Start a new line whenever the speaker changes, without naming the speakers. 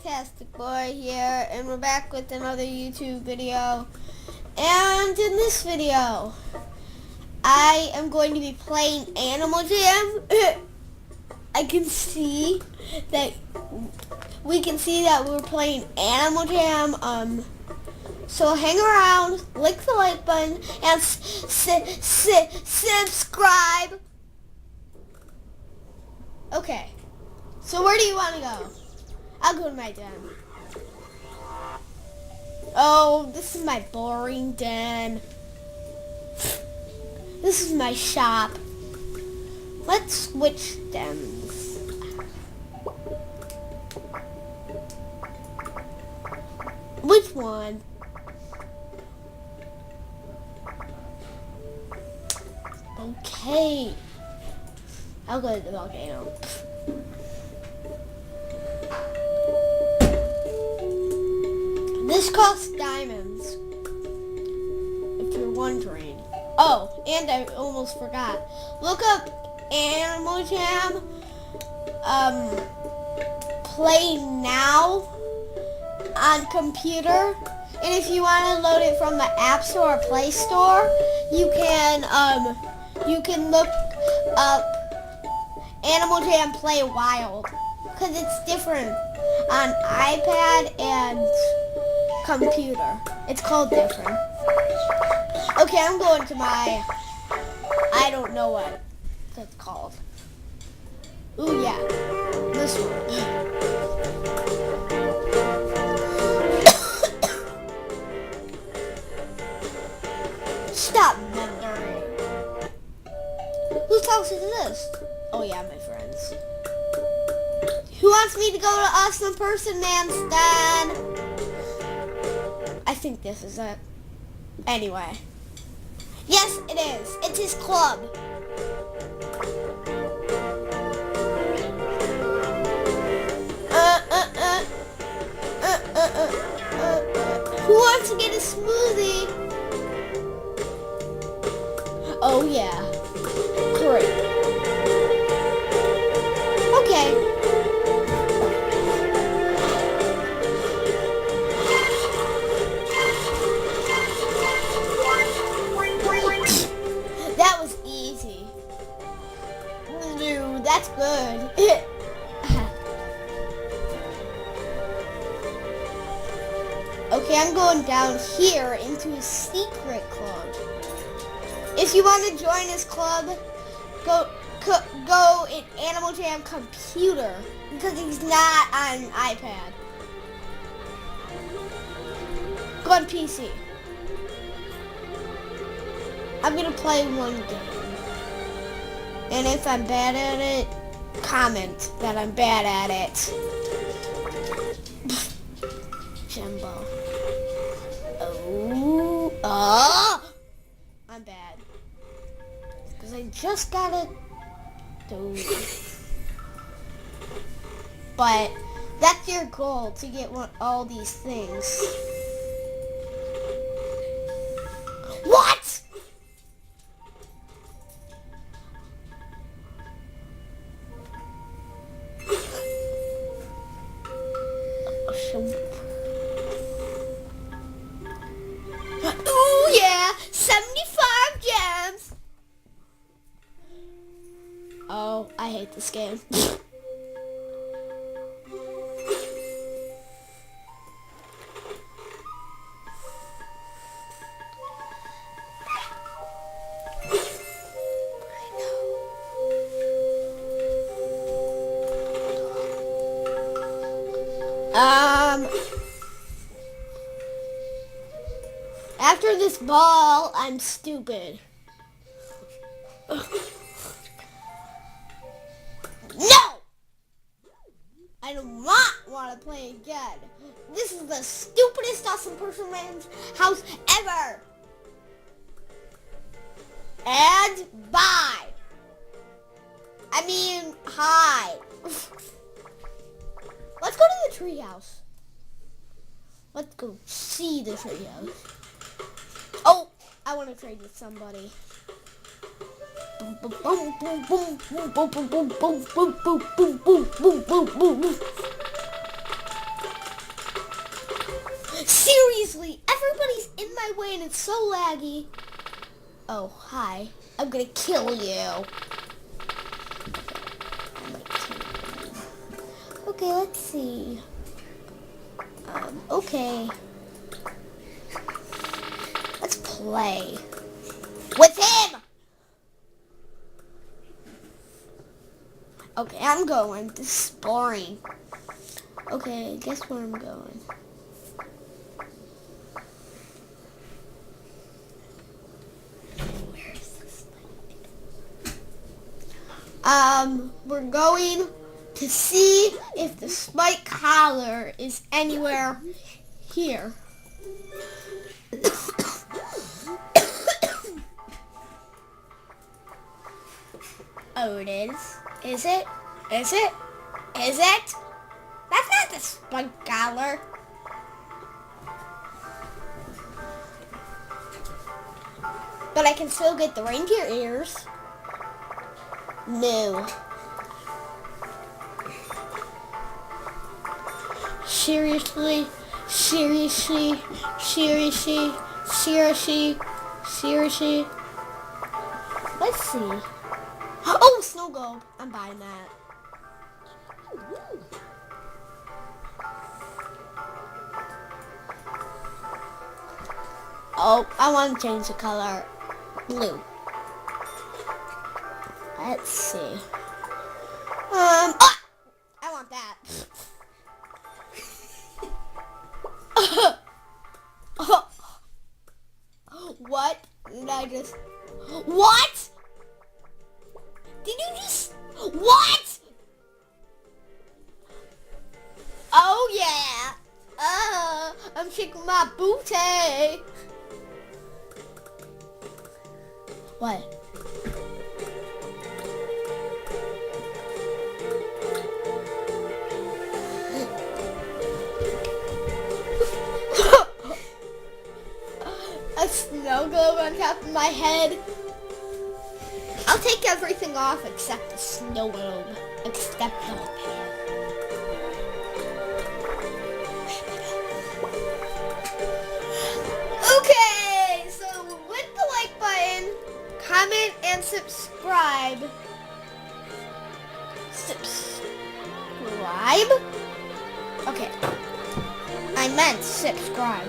Fantastic Boy here, and we're back with another YouTube video. And in this video, I am going to be playing Animal Jam. I can see that we can see that we're playing Animal Jam. So hang around, click the like button, and subscribe. Okay. So where do you want to go? I'll go to my den. Oh, this is my boring den. This is my shop. Let's switch dens. Which one? Okay. I'll go to the volcano. This costs diamonds, if you're wondering. Oh, and I almost forgot. Look up Animal Jam, play now on computer. And if you want to load it from the App Store or Play Store, you can look up Animal Jam Play Wild, because it's different on iPad and computer. It's called different. Okay, I'm going to my, I don't know what it's called. Ooh, yeah. This one. Stop memory. Whose house is this? Oh yeah, my friends. Who wants me to go to Awesome Person Man's den? I think this is it. Anyway. Yes, it is. It's his club. Who wants to get a smoothie? Oh yeah. Great. Okay. That was easy. Dude, that's good. Okay, I'm going down here into a secret club. If you want to join this club, go in Animal Jam computer, because he's not on iPad. Go on PC. I'm going to play one game. And if I'm bad at it, comment that I'm bad at it. Jumbo. Oh! I'm bad. Because I just got it. But that's your goal, to get all these things. What? Ooh yeah, 75 gems. Oh, I hate this game. After this ball, I'm stupid. No! I do not want to play again. This is the stupidest Awesome Person Man's house ever. And bye. I mean, hi. Let's go to the treehouse. Let's go see the treehouse. Oh, I want to trade with somebody. Boom, boom, boom, boom, boom, boom, boom, boom, boom, boom, boom, boom, boom, boom, boom, boom, boom. everybody's in my way and it's so laggy. Oh, hi. I'm gonna kill you. Okay, let's see. Okay. Let's play with him. Okay, I'm going. This is boring. Okay, guess where I'm going. Where is this? We're going to see if the spike collar is anywhere here. Oh, it is. Is it? Is it? Is it? That's not the spike collar. But I can still get the reindeer ears. No. Seriously? Seriously? Seriously? Seriously? Seriously? Let's see. Oh, snow globe. I'm buying that. Oh, I want to change the color. Blue. Let's see. I want that. What did I just... What? Did you just... What? Oh, yeah. I'm shaking my booty. What? A snow globe on top of my head. I'll take everything off except the snow globe. Except the head. Okay, so with the like button, comment and subscribe. Subscribe? Okay. I meant subscribe.